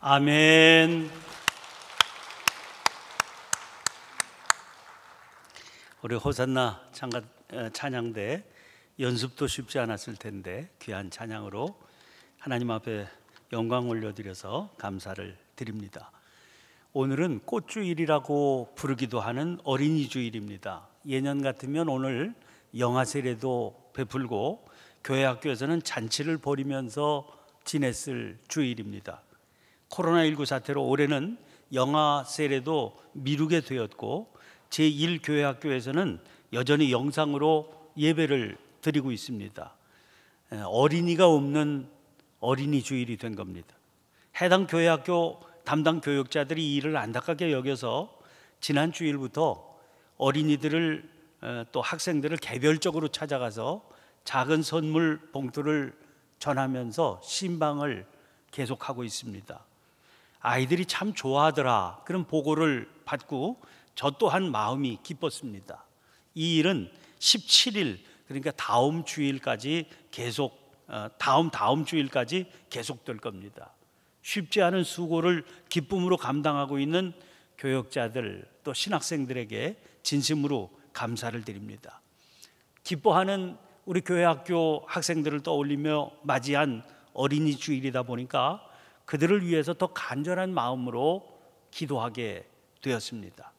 아멘. 우리 호산나 찬양대 연습도 쉽지 않았을 텐데 귀한 찬양으로 하나님 앞에 영광 올려드려서 감사를 드립니다. 오늘은 꽃주일이라고 부르기도 하는 어린이 주일입니다. 예년 같으면 오늘 영화 세례도 베풀고 교회 학교에서는 잔치를 벌이면서 지냈을 주일입니다. 코로나19 사태로 올해는 영화 세례도 미루게 되었고 제1교회학교에서는 여전히 영상으로 예배를 드리고 있습니다. 어린이가 없는 어린이 주일이 된 겁니다. 해당 교회학교 담당 교육자들이 이 일을 안타깝게 여겨서 지난 주일부터 어린이들을 또 학생들을 개별적으로 찾아가서 작은 선물 봉투를 전하면서 신방을 계속하고 있습니다. 아이들이 참 좋아하더라 그런 보고를 받고 저 또한 마음이 기뻤습니다. 이 일은 17일 그러니까 다음 주일까지 다음 주일까지 계속될 겁니다. 쉽지 않은 수고를 기쁨으로 감당하고 있는 교역자들 또 신학생들에게 진심으로 감사를 드립니다. 기뻐하는 우리 교회 학교 학생들을 떠올리며 맞이한 어린이 주일이다 보니까 그들을 위해서 더 간절한 마음으로 기도하게 되었습니다.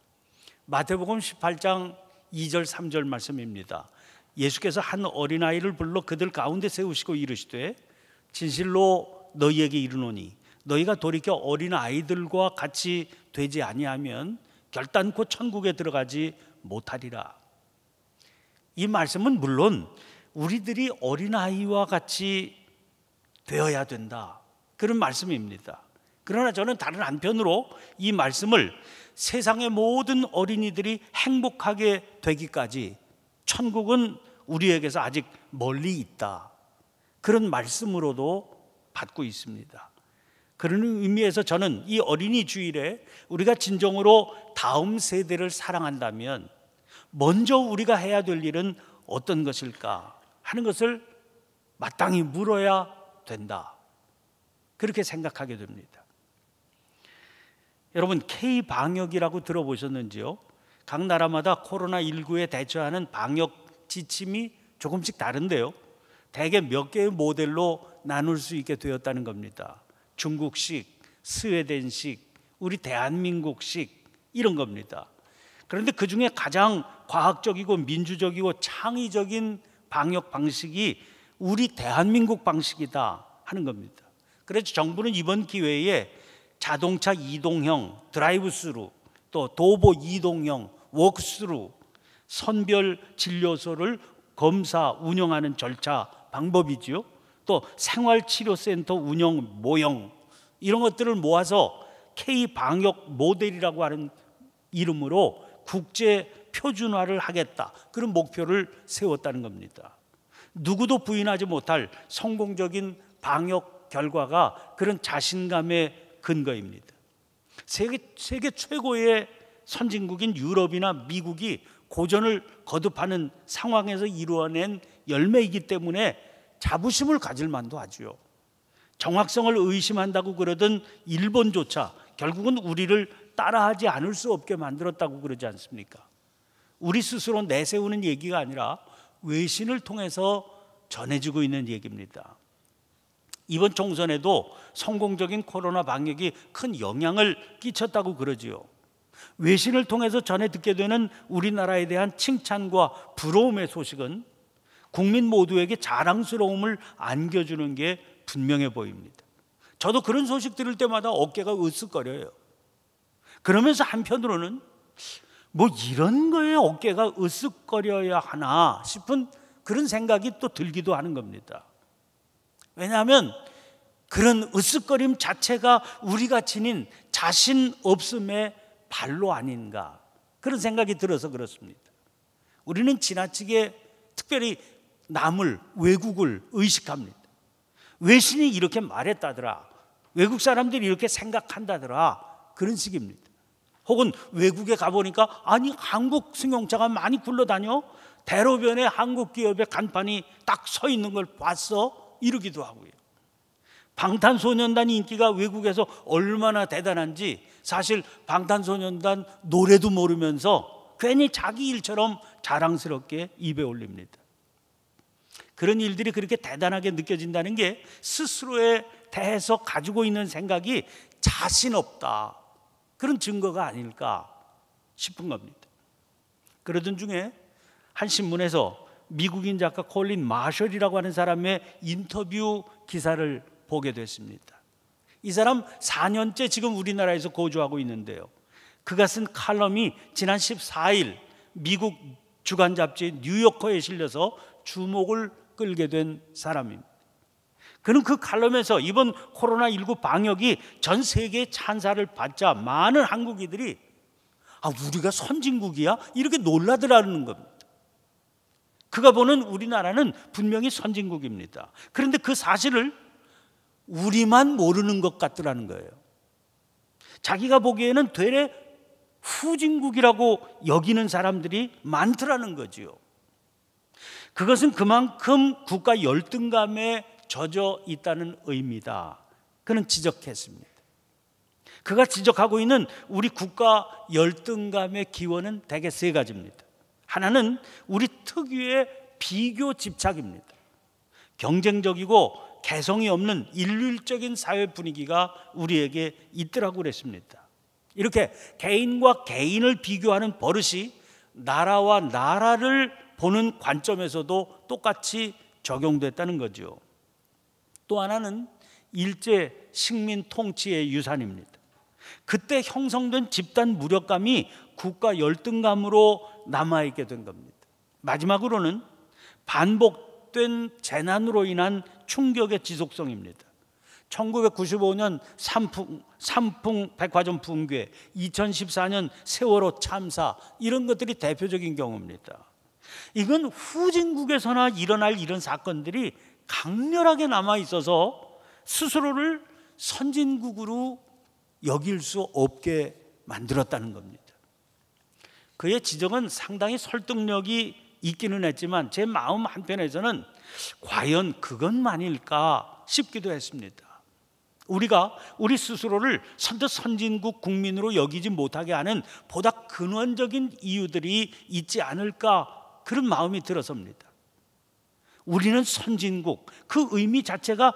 마태복음 18장 2절 3절 말씀입니다. 예수께서 한 어린아이를 불러 그들 가운데 세우시고 이르시되 진실로 너희에게 이르노니 너희가 돌이켜 어린아이들과 같이 되지 아니하면 결단코 천국에 들어가지 못하리라. 이 말씀은 물론 우리들이 어린아이와 같이 되어야 된다 그런 말씀입니다. 그러나 저는 다른 한편으로 이 말씀을 세상의 모든 어린이들이 행복하게 되기까지 천국은 우리에게서 아직 멀리 있다 그런 말씀으로도 받고 있습니다. 그런 의미에서 저는 이 어린이 주일에 우리가 진정으로 다음 세대를 사랑한다면 먼저 우리가 해야 될 일은 어떤 것일까 하는 것을 마땅히 물어야 된다 그렇게 생각하게 됩니다. 여러분 K-방역이라고 들어보셨는지요? 각 나라마다 코로나19에 대처하는 방역 지침이 조금씩 다른데요, 대개 몇 개의 모델로 나눌 수 있게 되었다는 겁니다. 중국식, 스웨덴식, 우리 대한민국식 이런 겁니다. 그런데 그 중에 가장 과학적이고 민주적이고 창의적인 방역 방식이 우리 대한민국 방식이다 하는 겁니다. 그래서 정부는 이번 기회에 자동차 이동형 드라이브스루 또 도보 이동형 워크스루 선별 진료소를 검사 운영하는 절차 방법이지요, 또 생활치료센터 운영 모형 이런 것들을 모아서 K-방역 모델이라고 하는 이름으로 국제 표준화를 하겠다 그런 목표를 세웠다는 겁니다. 누구도 부인하지 못할 성공적인 방역 결과가 그런 자신감의 근거입니다. 세계 최고의 선진국인 유럽이나 미국이 고전을 거듭하는 상황에서 이루어낸 열매이기 때문에 자부심을 가질 만도 하죠. 정확성을 의심한다고 그러던 일본조차 결국은 우리를 따라하지 않을 수 없게 만들었다고 그러지 않습니까? 우리 스스로 내세우는 얘기가 아니라 외신을 통해서 전해지고 있는 얘기입니다. 이번 총선에도 성공적인 코로나 방역이 큰 영향을 끼쳤다고 그러지요. 외신을 통해서 전해 듣게 되는 우리나라에 대한 칭찬과 부러움의 소식은 국민 모두에게 자랑스러움을 안겨주는 게 분명해 보입니다. 저도 그런 소식 들을 때마다 어깨가 으쓱거려요. 그러면서 한편으로는 뭐 이런 거에 어깨가 으쓱거려야 하나 싶은 그런 생각이 또 들기도 하는 겁니다. 왜냐하면 그런 으쓱거림 자체가 우리가 지닌 자신 없음의 발로 아닌가 그런 생각이 들어서 그렇습니다. 우리는 지나치게 특별히 남을 외국을 의식합니다. 외신이 이렇게 말했다더라, 외국 사람들이 이렇게 생각한다더라 그런 식입니다. 혹은 외국에 가보니까 아니 한국 승용차가 많이 굴러다녀, 대로변에 한국 기업의 간판이 딱 서 있는 걸 봤어 이러기도 하고요. 방탄소년단 인기가 외국에서 얼마나 대단한지 사실 방탄소년단 노래도 모르면서 괜히 자기 일처럼 자랑스럽게 입에 올립니다. 그런 일들이 그렇게 대단하게 느껴진다는 게 스스로에 대해서 가지고 있는 생각이 자신 없다, 그런 증거가 아닐까 싶은 겁니다. 그러던 중에 한 신문에서 미국인 작가 콜린 마셜이라고 하는 사람의 인터뷰 기사를 보게 됐습니다. 이 사람 4년째 지금 우리나라에서 거주하고 있는데요, 그가 쓴 칼럼이 지난 14일 미국 주간 잡지 뉴요커에 실려서 주목을 끌게 된 사람입니다. 그는 그 칼럼에서 이번 코로나19 방역이 전 세계의 찬사를 받자 많은 한국인들이 우리가 선진국이야? 이렇게 놀라더라는 겁니다. 그가 보는 우리나라는 분명히 선진국입니다. 그런데 그 사실을 우리만 모르는 것 같더라는 거예요. 자기가 보기에는 되레 후진국이라고 여기는 사람들이 많더라는 거지요. 그것은 그만큼 국가 열등감에 젖어 있다는 의미다, 그는 지적했습니다. 그가 지적하고 있는 우리 국가 열등감의 기원은 대개 세 가지입니다. 하나는 우리 특유의 비교 집착입니다. 경쟁적이고 개성이 없는 일률적인 사회 분위기가 우리에게 있더라고 그랬습니다. 이렇게 개인과 개인을 비교하는 버릇이 나라와 나라를 보는 관점에서도 똑같이 적용됐다는 거죠. 또 하나는 일제 식민 통치의 유산입니다. 그때 형성된 집단 무력감이 국가 열등감으로 남아있게 된 겁니다. 마지막으로는 반복된 재난으로 인한 충격의 지속성입니다. 1995년 삼풍 백화점 붕괴, 2014년 세월호 참사, 이런 것들이 대표적인 경우입니다. 이건 후진국에서나 일어날 이런 사건들이 강렬하게 남아있어서 스스로를 선진국으로 여길 수 없게 만들었다는 겁니다. 그의 지적은 상당히 설득력이 있기는 했지만 제 마음 한편에서는 과연 그것만일까 싶기도 했습니다. 우리가 우리 스스로를 선뜻 선진국 국민으로 여기지 못하게 하는 보다 근원적인 이유들이 있지 않을까, 그런 마음이 들어섭니다. 우리는 선진국, 그 의미 자체가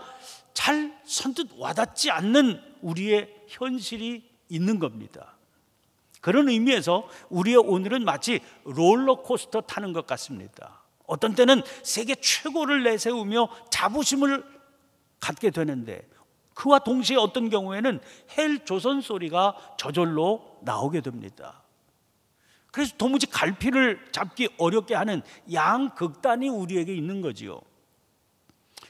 잘 선뜻 와닿지 않는 우리의 현실이 있는 겁니다. 그런 의미에서 우리의 오늘은 마치 롤러코스터 타는 것 같습니다. 어떤 때는 세계 최고를 내세우며 자부심을 갖게 되는데, 그와 동시에 어떤 경우에는 헬조선 소리가 저절로 나오게 됩니다. 그래서 도무지 갈피를 잡기 어렵게 하는 양극단이 우리에게 있는 거지요.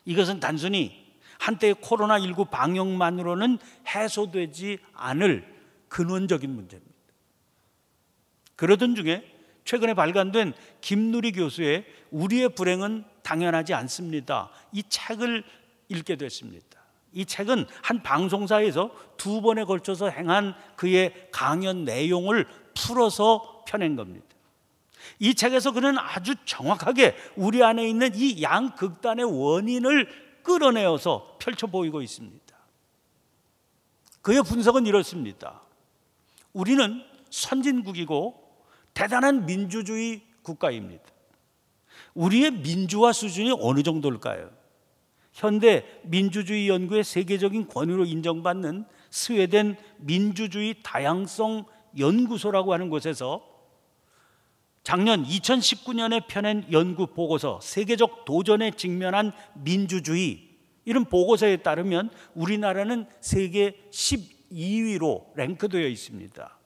이것은 단순히 한때의 코로나19 방역만으로는 해소되지 않을 근원적인 문제입니다. 그러던 중에 최근에 발간된 김누리 교수의 우리의 불행은 당연하지 않습니다, 이 책을 읽게 됐습니다. 이 책은 한 방송사에서 2번에 걸쳐서 행한 그의 강연 내용을 풀어서 펴낸 겁니다. 이 책에서 그는 아주 정확하게 우리 안에 있는 이 양극단의 원인을 끌어내어서 펼쳐 보이고 있습니다. 그의 분석은 이렇습니다. 우리는 선진국이고 대단한 민주주의 국가입니다. 우리의 민주화 수준이 어느 정도일까요? 현대 민주주의 연구의 세계적인 권위로 인정받는 스웨덴 민주주의 다양성 연구소라고 하는 곳에서 작년 2019년에 펴낸 연구 보고서 세계적 도전에 직면한 민주주의, 이런 보고서에 따르면 우리나라는 세계 12위로 랭크되어 있습니다.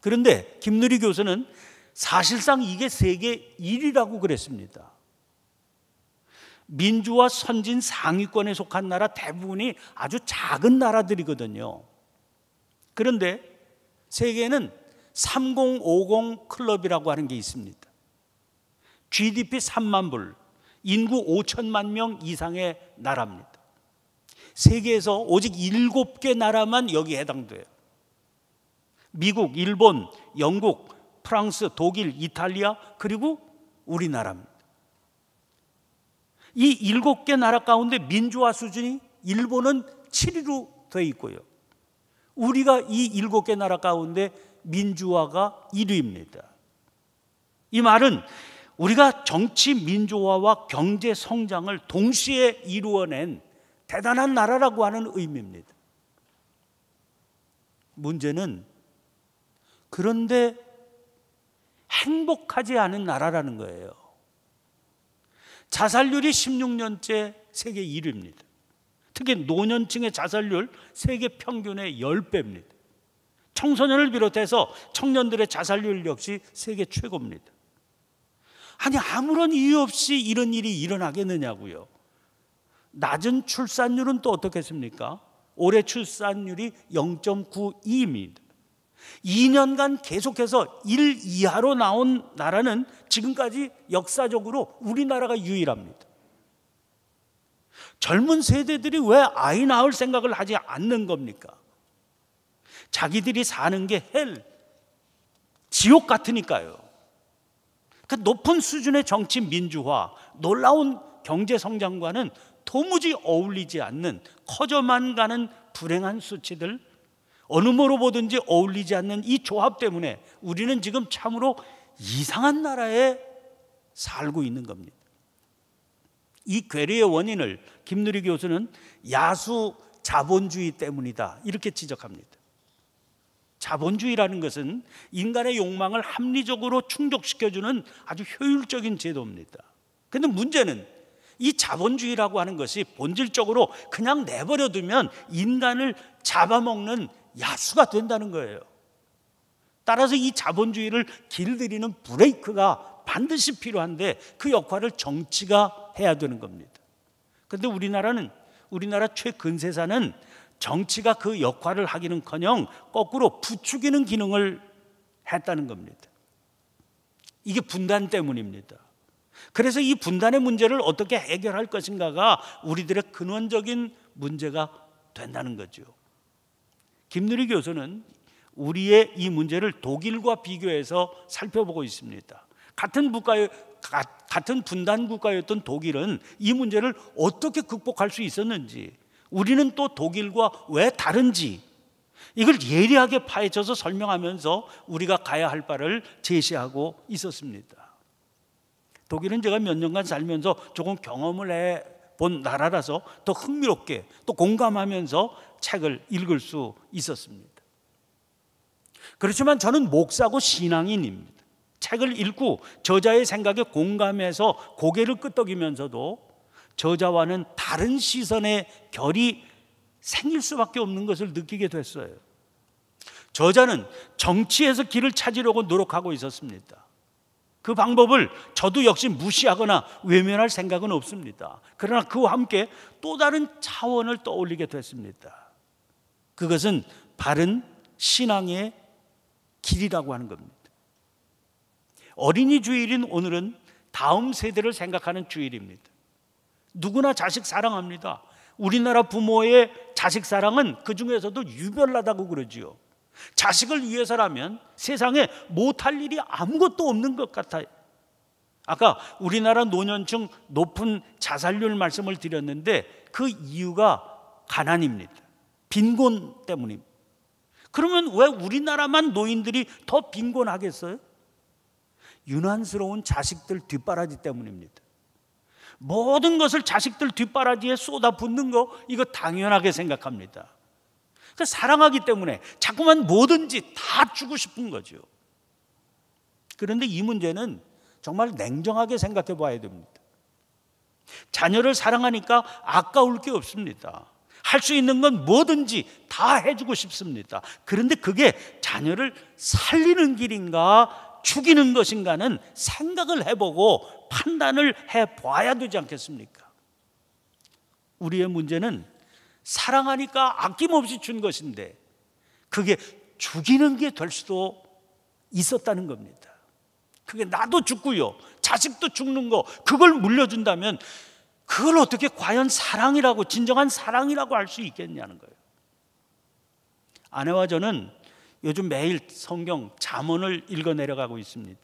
그런데 김누리 교수는 사실상 이게 세계 1위라고 그랬습니다. 민주화 선진 상위권에 속한 나라 대부분이 아주 작은 나라들이거든요. 그런데 세계에는 3050 클럽이라고 하는 게 있습니다. GDP 3만 불, 인구 5천만 명 이상의 나라입니다. 세계에서 오직 7개 나라만 여기에 해당돼요. 미국, 일본, 영국, 프랑스, 독일, 이탈리아, 그리고 우리나라입니다. 이 7개 나라 가운데 민주화 수준이 일본은 7위로 돼 있고요. 우리가 이 7개 나라 가운데 민주화가 1위입니다. 이 말은 우리가 정치 민주화와 경제 성장을 동시에 이루어낸 대단한 나라라고 하는 의미입니다. 문제는 그런데 행복하지 않은 나라라는 거예요. 자살률이 16년째 세계 1위입니다. 특히 노년층의 자살률 세계 평균의 10배입니다. 청소년을 비롯해서 청년들의 자살률 역시 세계 최고입니다. 아니, 아무런 이유 없이 이런 일이 일어나겠느냐고요. 낮은 출산율은 또 어떻겠습니까? 올해 출산율이 0.92입니다. 2년간 계속해서 1 이하로 나온 나라는 지금까지 역사적으로 우리나라가 유일합니다. 젊은 세대들이 왜 아이 낳을 생각을 하지 않는 겁니까? 자기들이 사는 게 지옥 같으니까요. 그 높은 수준의 정치 민주화, 놀라운 경제 성장과는 도무지 어울리지 않는, 커져만 가는 불행한 수치들, 어느 뭐로 보든지 어울리지 않는 이 조합 때문에 우리는 지금 참으로 이상한 나라에 살고 있는 겁니다. 이 괴리의 원인을 김누리 교수는 야수 자본주의 때문이다, 이렇게 지적합니다. 자본주의라는 것은 인간의 욕망을 합리적으로 충족시켜주는 아주 효율적인 제도입니다. 그런데 문제는 이 자본주의라고 하는 것이 본질적으로 그냥 내버려두면 인간을 잡아먹는 야수가 된다는 거예요. 따라서 이 자본주의를 길들이는 브레이크가 반드시 필요한데 그 역할을 정치가 해야 되는 겁니다. 그런데 우리나라 최근세사는 정치가 그 역할을 하기는커녕 거꾸로 부추기는 기능을 했다는 겁니다. 이게 분단 때문입니다. 그래서 이 분단의 문제를 어떻게 해결할 것인가가 우리들의 근원적인 문제가 된다는 거죠. 김누리 교수는 우리의 이 문제를 독일과 비교해서 살펴보고 있습니다. 같은 분단 국가였던 독일은 이 문제를 어떻게 극복할 수 있었는지, 우리는 또 독일과 왜 다른지, 이걸 예리하게 파헤쳐서 설명하면서 우리가 가야 할 바를 제시하고 있었습니다. 독일은 제가 몇 년간 살면서 조금 경험을 해본 나라라서 더 흥미롭게 또 공감하면서 책을 읽을 수 있었습니다. 그렇지만 저는 목사고 신앙인입니다. 책을 읽고 저자의 생각에 공감해서 고개를 끄덕이면서도 저자와는 다른 시선의 결이 생길 수밖에 없는 것을 느끼게 됐어요. 저자는 정치에서 길을 찾으려고 노력하고 있었습니다. 그 방법을 저도 역시 무시하거나 외면할 생각은 없습니다. 그러나 그와 함께 또 다른 차원을 떠올리게 됐습니다. 그것은 바른 신앙의 길이라고 하는 겁니다. 어린이 주일인 오늘은 다음 세대를 생각하는 주일입니다. 누구나 자식 사랑합니다. 우리나라 부모의 자식 사랑은 그 중에서도 유별나다고 그러지요. 자식을 위해서라면 세상에 못할 일이 아무것도 없는 것 같아요. 아까 우리나라 노년층 높은 자살률 말씀을 드렸는데 그 이유가 가난입니다. 빈곤 때문입니다. 그러면 왜 우리나라만 노인들이 더 빈곤하겠어요? 유난스러운 자식들 뒷바라지 때문입니다. 모든 것을 자식들 뒷바라지에 쏟아붓는 거, 이거 당연하게 생각합니다. 그러니까 사랑하기 때문에 자꾸만 뭐든지 다 주고 싶은 거죠. 그런데 이 문제는 정말 냉정하게 생각해 봐야 됩니다. 자녀를 사랑하니까 아까울 게 없습니다. 할 수 있는 건 뭐든지 다 해주고 싶습니다. 그런데 그게 자녀를 살리는 길인가 죽이는 것인가는 생각을 해보고 판단을 해봐야 되지 않겠습니까? 우리의 문제는 사랑하니까 아낌없이 준 것인데 그게 죽이는 게 될 수도 있었다는 겁니다. 그게 나도 죽고요, 자식도 죽는 거, 그걸 물려준다면 그걸 어떻게 과연 사랑이라고, 진정한 사랑이라고 할 수 있겠냐는 거예요. 아내와 저는 요즘 매일 성경 잠언을 읽어 내려가고 있습니다.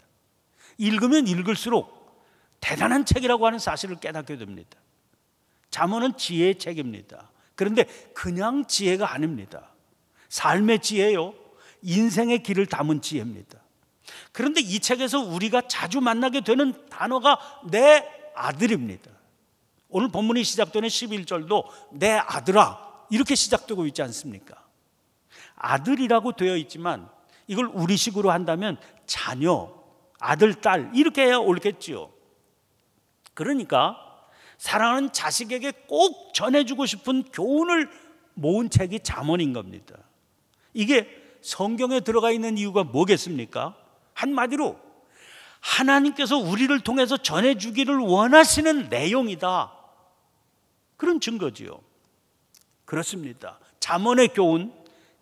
읽으면 읽을수록 대단한 책이라고 하는 사실을 깨닫게 됩니다. 잠언은 지혜의 책입니다. 그런데 그냥 지혜가 아닙니다. 삶의 지혜요, 인생의 길을 담은 지혜입니다. 그런데 이 책에서 우리가 자주 만나게 되는 단어가 내 아들입니다. 오늘 본문이 시작되는 11절도 내 아들아 이렇게 시작되고 있지 않습니까? 아들이라고 되어 있지만 이걸 우리식으로 한다면 자녀, 아들, 딸 이렇게 해야 옳겠지요. 그러니까 사랑하는 자식에게 꼭 전해주고 싶은 교훈을 모은 책이 잠언인 겁니다. 이게 성경에 들어가 있는 이유가 뭐겠습니까? 한마디로 하나님께서 우리를 통해서 전해주기를 원하시는 내용이다, 그런 증거지요. 그렇습니다. 잠언의 교훈,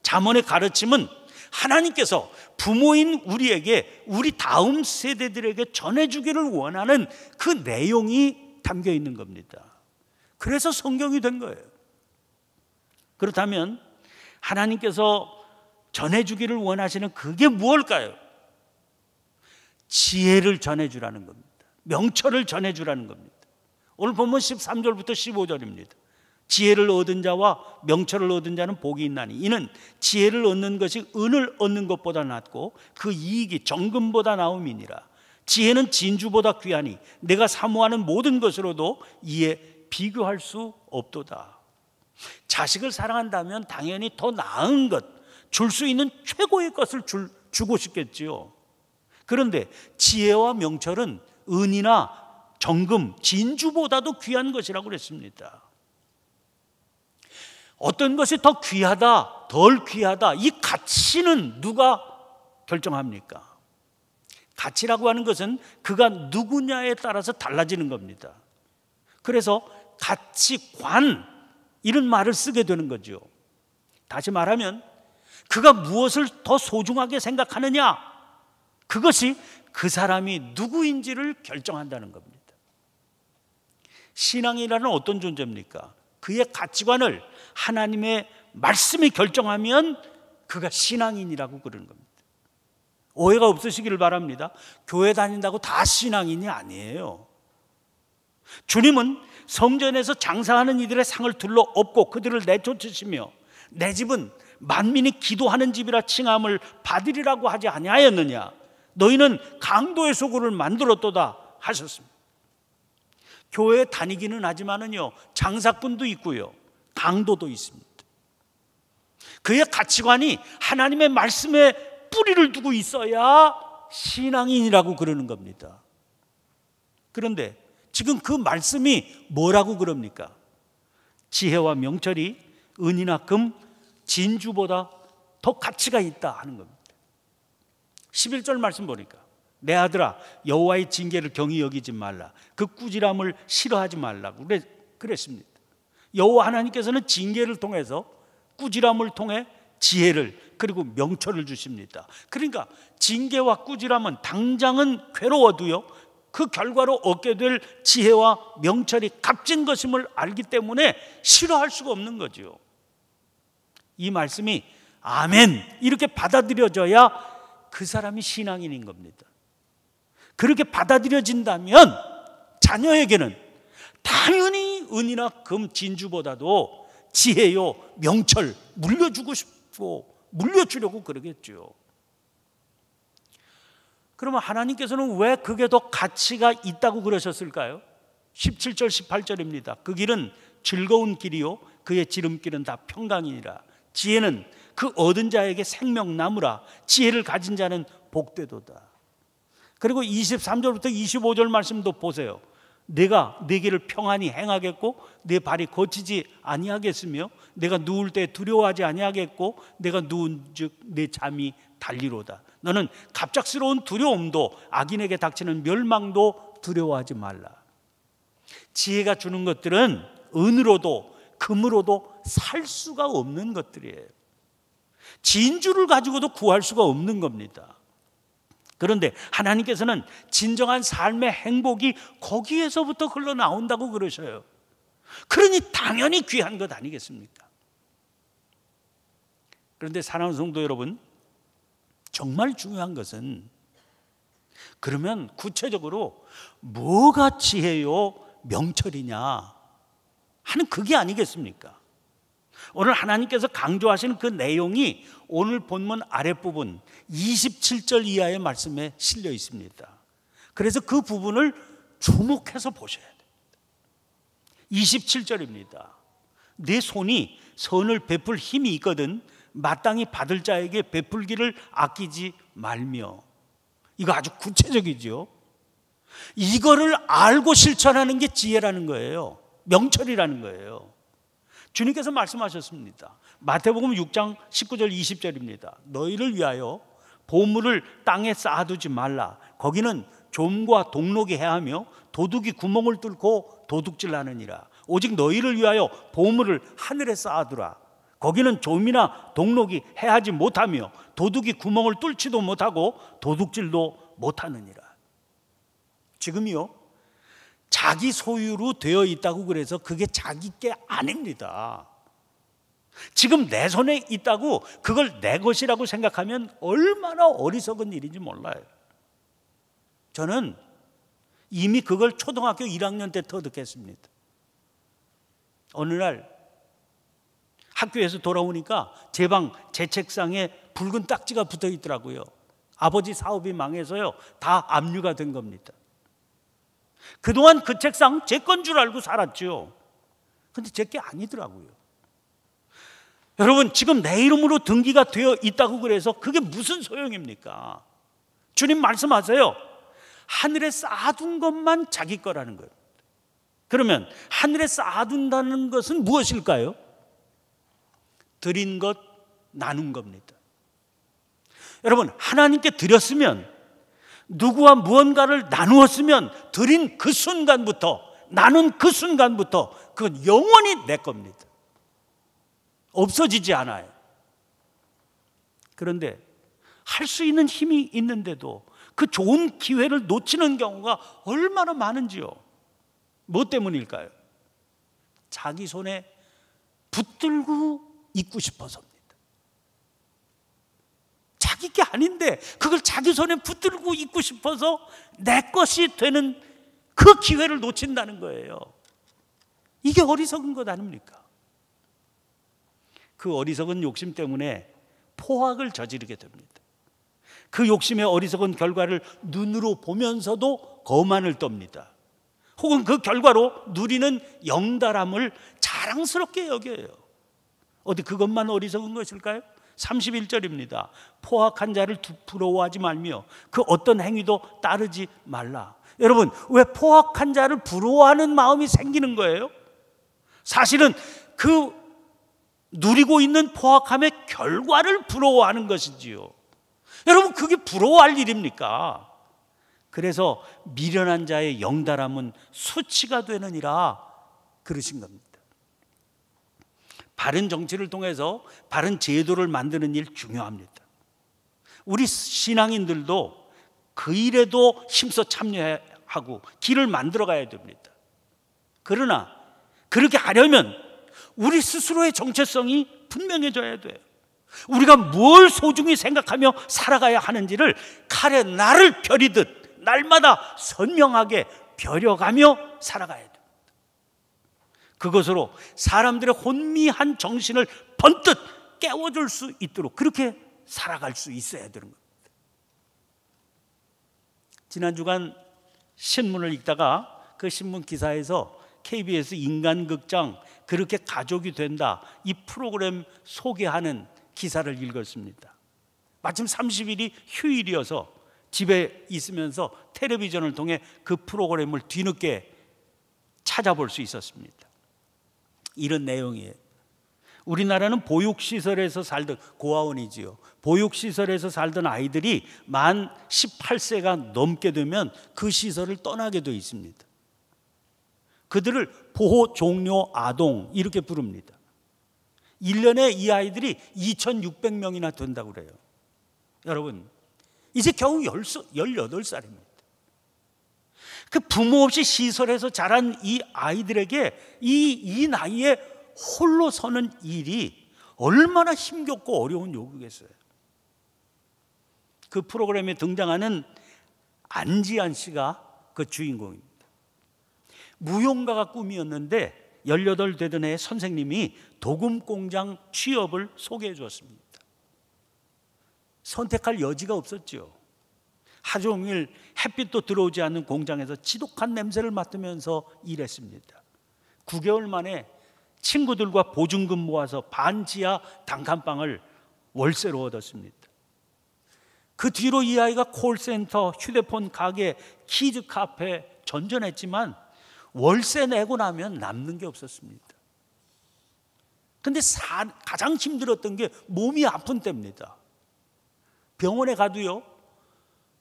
잠언의 가르침은 하나님께서 부모인 우리에게, 우리 다음 세대들에게 전해주기를 원하는 그 내용이 담겨 있는 겁니다. 그래서 성경이 된 거예요. 그렇다면 하나님께서 전해주기를 원하시는 그게 무엇일까요? 지혜를 전해주라는 겁니다. 명철을 전해주라는 겁니다. 오늘 본문 13절부터 15절입니다. 지혜를 얻은 자와 명철을 얻은 자는 복이 있나니 이는 지혜를 얻는 것이 은을 얻는 것보다 낫고 그 이익이 정금보다 나음이니라. 지혜는 진주보다 귀하니 내가 사모하는 모든 것으로도 이에 비교할 수 없도다. 자식을 사랑한다면 당연히 더 나은 것, 줄 수 있는 최고의 것을 주고 싶겠지요. 그런데 지혜와 명철은 은이나 정금, 진주보다도 귀한 것이라고 그랬습니다. 어떤 것이 더 귀하다, 덜 귀하다, 이 가치는 누가 결정합니까? 가치라고 하는 것은 그가 누구냐에 따라서 달라지는 겁니다. 그래서 가치관, 이런 말을 쓰게 되는 거죠. 다시 말하면 그가 무엇을 더 소중하게 생각하느냐, 그것이 그 사람이 누구인지를 결정한다는 겁니다. 신앙이라는 어떤 존재입니까? 그의 가치관을 하나님의 말씀이 결정하면 그가 신앙인이라고 그러는 겁니다. 오해가 없으시기를 바랍니다. 교회 다닌다고 다 신앙인이 아니에요. 주님은 성전에서 장사하는 이들의 상을 둘러 엎고 그들을 내쫓으시며 내 집은 만민이 기도하는 집이라 칭함을 받으리라고 하지 아니하였느냐? 너희는 강도의 소굴을 만들었도다 하셨습니다. 교회에 다니기는 하지만은요, 장사꾼도 있고요, 강도도 있습니다. 그의 가치관이 하나님의 말씀에 뿌리를 두고 있어야 신앙인이라고 그러는 겁니다. 그런데 지금 그 말씀이 뭐라고 그럽니까? 지혜와 명철이 은이나 금, 진주보다 더 가치가 있다 하는 겁니다. 11절 말씀 보니까 내 아들아 여호와의 징계를 경히 여기지 말라, 그 꾸지람을 싫어하지 말라고 그랬습니다. 여호와 하나님께서는 징계를 통해서, 꾸지람을 통해 지혜를 그리고 명철을 주십니다. 그러니까 징계와 꾸지람은 당장은 괴로워도요, 그 결과로 얻게 될 지혜와 명철이 값진 것임을 알기 때문에 싫어할 수가 없는 거죠. 이 말씀이 아멘 이렇게 받아들여져야 그 사람이 신앙인인 겁니다. 그렇게 받아들여진다면 자녀에게는 당연히 은이나 금, 진주보다도 지혜요, 명철 물려주고 싶고 물려주려고 그러겠죠. 그러면 하나님께서는 왜 그게 더 가치가 있다고 그러셨을까요? 17절 18절입니다. 그 길은 즐거운 길이요 그의 지름길은 다 평강이니라. 지혜는 그 얻은 자에게 생명나무라. 지혜를 가진 자는 복되도다. 그리고 23절부터 25절 말씀도 보세요. 내가 네 길을 평안히 행하겠고 네 발이 거치지 아니하겠으며 내가 누울 때 두려워하지 아니하겠고 내가 누운즉 내 잠이 달리로다. 너는 갑작스러운 두려움도 악인에게 닥치는 멸망도 두려워하지 말라. 지혜가 주는 것들은 은으로도 금으로도 살 수가 없는 것들이에요. 진주를 가지고도 구할 수가 없는 겁니다. 그런데 하나님께서는 진정한 삶의 행복이 거기에서부터 흘러나온다고 그러셔요. 그러니 당연히 귀한 것 아니겠습니까? 그런데 사랑하는 성도 여러분, 정말 중요한 것은 그러면 구체적으로 뭐가 지혜요 명철이냐 하는 그게 아니겠습니까? 오늘 하나님께서 강조하시는 그 내용이 오늘 본문 아랫부분 27절 이하의 말씀에 실려 있습니다. 그래서 그 부분을 주목해서 보셔야 돼요. 27절입니다. 내 손이 선을 베풀 힘이 있거든 마땅히 받을 자에게 베풀기를 아끼지 말며. 이거 아주 구체적이죠. 이거를 알고 실천하는 게 지혜라는 거예요. 명철이라는 거예요. 주님께서 말씀하셨습니다. 마태복음 6장 19절 20절입니다. 너희를 위하여 보물을 땅에 쌓아두지 말라. 거기는 좀과 독록이 해하며 도둑이 구멍을 뚫고 도둑질하느니라. 오직 너희를 위하여 보물을 하늘에 쌓아두라. 거기는 좀이나 독록이 해하지 못하며 도둑이 구멍을 뚫지도 못하고 도둑질도 못하느니라. 지금요, 자기 소유로 되어 있다고 그래서 그게 자기 게 아닙니다. 지금 내 손에 있다고 그걸 내 것이라고 생각하면 얼마나 어리석은 일인지 몰라요. 저는 이미 그걸 초등학교 1학년 때 터득했습니다. 어느 날 학교에서 돌아오니까 제 책상에 붉은 딱지가 붙어 있더라고요. 아버지 사업이 망해서요, 다 압류가 된 겁니다. 그동안 그 책상 제 건 줄 알고 살았죠. 근데 제 게 아니더라고요. 여러분, 지금 내 이름으로 등기가 되어 있다고 그래서 그게 무슨 소용입니까? 주님 말씀하세요. 하늘에 쌓아둔 것만 자기 거라는 거예요. 그러면 하늘에 쌓아둔다는 것은 무엇일까요? 드린 것, 나눈 겁니다. 여러분, 하나님께 드렸으면, 누구와 무언가를 나누었으면 드린 그 순간부터, 나눈 그 순간부터 그건 영원히 내 겁니다. 없어지지 않아요. 그런데 할 수 있는 힘이 있는데도 그 좋은 기회를 놓치는 경우가 얼마나 많은지요. 뭐 때문일까요? 자기 손에 붙들고 있고 싶어서입니다. 자기 게 아닌데 그걸 자기 손에 붙들고 있고 싶어서 내 것이 되는 그 기회를 놓친다는 거예요. 이게 어리석은 것 아닙니까? 그 어리석은 욕심 때문에 포악을 저지르게 됩니다. 그 욕심의 어리석은 결과를 눈으로 보면서도 거만을 떱니다. 혹은 그 결과로 누리는 영달함을 자랑스럽게 여겨요. 어디 그것만 어리석은 것일까요? 31절입니다. 포악한 자를 부러워하지 말며 그 어떤 행위도 따르지 말라. 여러분, 왜 포악한 자를 부러워하는 마음이 생기는 거예요? 사실은 그 누리고 있는 포악함의 결과를 부러워하는 것이지요. 여러분, 그게 부러워할 일입니까? 그래서 미련한 자의 영달함은 수치가 되느니라 그러신 겁니다. 바른 정치를 통해서 바른 제도를 만드는 일 중요합니다. 우리 신앙인들도 그 일에도 힘써 참여하고 길을 만들어 가야 됩니다. 그러나 그렇게 하려면 우리 스스로의 정체성이 분명해져야 돼요. 우리가 뭘 소중히 생각하며 살아가야 하는지를 칼에 나를 벼리듯 날마다 선명하게 벼려가며 살아가야 됩니다. 그것으로 사람들의 혼미한 정신을 번뜩 깨워줄 수 있도록 그렇게 살아갈 수 있어야 되는 겁니다. 지난 주간 신문을 읽다가 그 신문 기사에서 KBS 인간극장 그렇게 가족이 된다, 이 프로그램 소개하는 기사를 읽었습니다. 마침 30일이 휴일이어서 집에 있으면서 텔레비전을 통해 그 프로그램을 뒤늦게 찾아볼 수 있었습니다. 이런 내용이에요. 우리나라는 보육시설에서 살던, 고아원이지요. 보육시설에서 살던 아이들이 만 18세가 넘게 되면 그 시설을 떠나게 되어 있습니다. 그들을 보호종료 아동 이렇게 부릅니다. 1년에 이 아이들이 2,600명이나 된다고 그래요. 여러분, 이제 겨우 18살입니다. 그 부모 없이 시설에서 자란 이 아이들에게 이 나이에 홀로 서는 일이 얼마나 힘겹고 어려운 요구겠어요. 그 프로그램에 등장하는 안지한 씨가 그 주인공입니다. 무용가가 꿈이었는데 18 되던 해 선생님이 도금 공장 취업을 소개해 주었습니다. 선택할 여지가 없었죠. 하루 종일 햇빛도 들어오지 않는 공장에서 지독한 냄새를 맡으면서 일했습니다. 9개월 만에 친구들과 보증금 모아서 반지하 단칸방을 월세로 얻었습니다. 그 뒤로 이 아이가 콜센터, 휴대폰 가게, 키즈 카페 전전했지만 월세 내고 나면 남는 게 없었습니다. 근데 가장 힘들었던 게 몸이 아픈 때입니다. 병원에 가도요,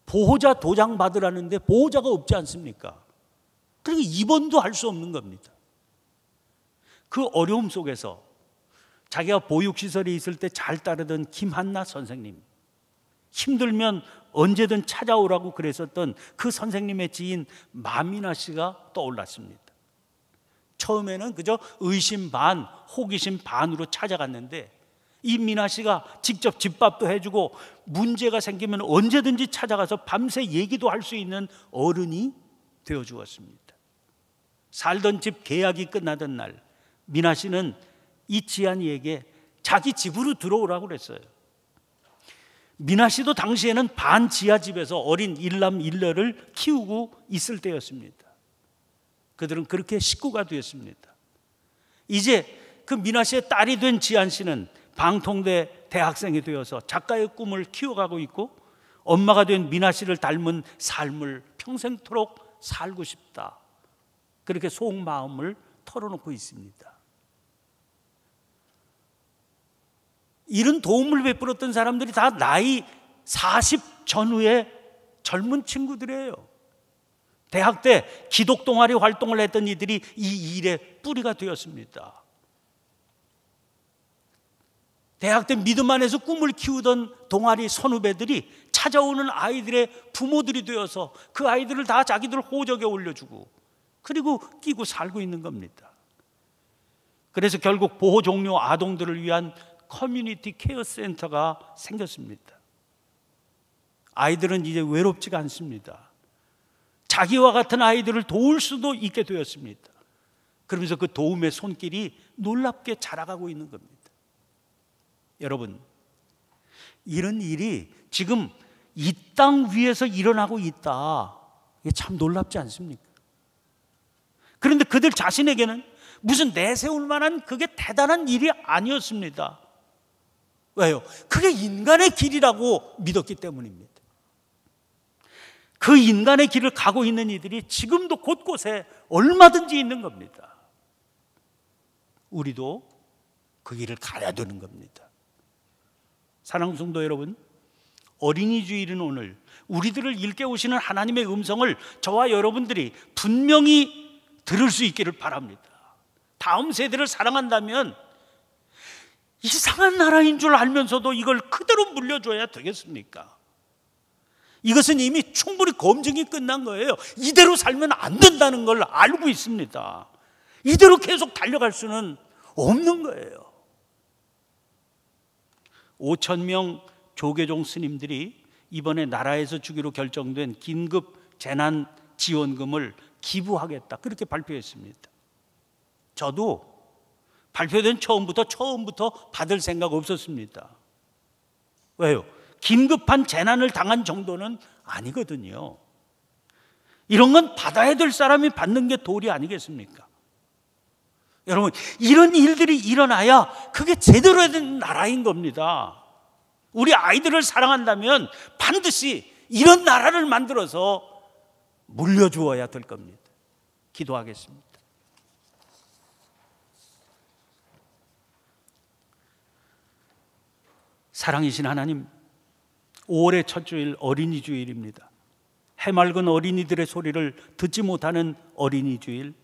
보호자 도장 받으라는데 보호자가 없지 않습니까? 그러니까 입원도 할 수 없는 겁니다. 그 어려움 속에서 자기가 보육시설에 있을 때 잘 따르던 김한나 선생님, 힘들면 언제든 찾아오라고 그랬었던 그 선생님의 지인 마미나 씨가 떠올랐습니다. 처음에는 그저 의심 반, 호기심 반으로 찾아갔는데 이 미나 씨가 직접 집밥도 해주고 문제가 생기면 언제든지 찾아가서 밤새 얘기도 할 수 있는 어른이 되어 주었습니다. 살던 집 계약이 끝나던 날, 미나 씨는 이 지안이에게 자기 집으로 들어오라고 그랬어요. 미나 씨도 당시에는 반지하 집에서 어린 일남 일녀를 키우고 있을 때였습니다. 그들은 그렇게 식구가 되었습니다. 이제 그 미나 씨의 딸이 된 지안 씨는 방통대 대학생이 되어서 작가의 꿈을 키워가고 있고, 엄마가 된 미나 씨를 닮은 삶을 평생토록 살고 싶다, 그렇게 속마음을 털어놓고 있습니다. 이런 도움을 베풀었던 사람들이 다 나이 40 전후의 젊은 친구들이에요. 대학 때 기독 동아리 활동을 했던 이들이 이 일의 뿌리가 되었습니다. 대학 때 믿음 안에서 꿈을 키우던 동아리 선후배들이 찾아오는 아이들의 부모들이 되어서 그 아이들을 다 자기들 호적에 올려주고 그리고 끼고 살고 있는 겁니다. 그래서 결국 보호 종료 아동들을 위한 커뮤니티 케어 센터가 생겼습니다. 아이들은 이제 외롭지가 않습니다. 자기와 같은 아이들을 도울 수도 있게 되었습니다. 그러면서 그 도움의 손길이 놀랍게 자라가고 있는 겁니다. 여러분, 이런 일이 지금 이 땅 위에서 일어나고 있다. 이게 참 놀랍지 않습니까? 그런데 그들 자신에게는 무슨 내세울 만한 그게 대단한 일이 아니었습니다. 왜요? 그게 인간의 길이라고 믿었기 때문입니다. 그 인간의 길을 가고 있는 이들이 지금도 곳곳에 얼마든지 있는 겁니다. 우리도 그 길을 가야 되는 겁니다. 사랑하는 성도 여러분, 어린이 주일은 오늘 우리들을 일깨우시는 하나님의 음성을 저와 여러분들이 분명히 들을 수 있기를 바랍니다. 다음 세대를 사랑한다면 이상한 나라인 줄 알면서도 이걸 그대로 물려줘야 되겠습니까? 이것은 이미 충분히 검증이 끝난 거예요. 이대로 살면 안 된다는 걸 알고 있습니다. 이대로 계속 달려갈 수는 없는 거예요. 5,000명 조계종 스님들이 이번에 나라에서 주기로 결정된 긴급 재난 지원금을 기부하겠다, 그렇게 발표했습니다. 저도 발표된 처음부터 받을 생각 없었습니다. 왜요? 긴급한 재난을 당한 정도는 아니거든요. 이런 건 받아야 될 사람이 받는 게 도리 아니겠습니까? 여러분, 이런 일들이 일어나야 그게 제대로 된 나라인 겁니다. 우리 아이들을 사랑한다면 반드시 이런 나라를 만들어서 물려주어야 될 겁니다. 기도하겠습니다. 사랑이신 하나님, 5월의 첫 주일 어린이 주일입니다. 해맑은 어린이들의 소리를 듣지 못하는 어린이 주일,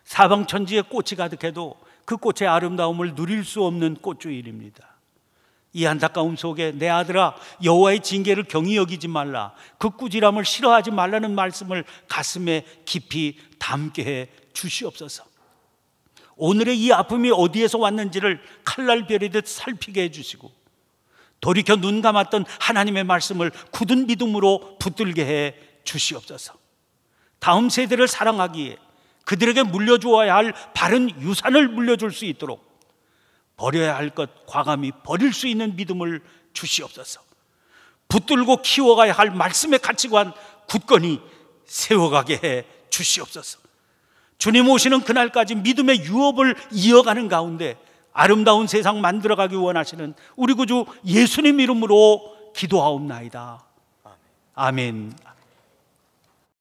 사방천지에 꽃이 가득해도 그 꽃의 아름다움을 누릴 수 없는 꽃주일입니다. 이 안타까움 속에 내 아들아, 여호와의 징계를 경히 여기지 말라, 그 꾸지람을 싫어하지 말라는 말씀을 가슴에 깊이 담게 해 주시옵소서. 오늘의 이 아픔이 어디에서 왔는지를 칼날 벼리듯 살피게 해주시고, 돌이켜 눈 감았던 하나님의 말씀을 굳은 믿음으로 붙들게 해 주시옵소서. 다음 세대를 사랑하기에, 그들에게 물려주어야 할 바른 유산을 물려줄 수 있도록 버려야 할 것 과감히 버릴 수 있는 믿음을 주시옵소서. 붙들고 키워가야 할 말씀의 가치관 굳건히 세워가게 해 주시옵소서. 주님 오시는 그날까지 믿음의 유업을 이어가는 가운데 아름다운 세상 만들어가기 원하시는 우리 구주 예수님 이름으로 기도하옵나이다. 아멘.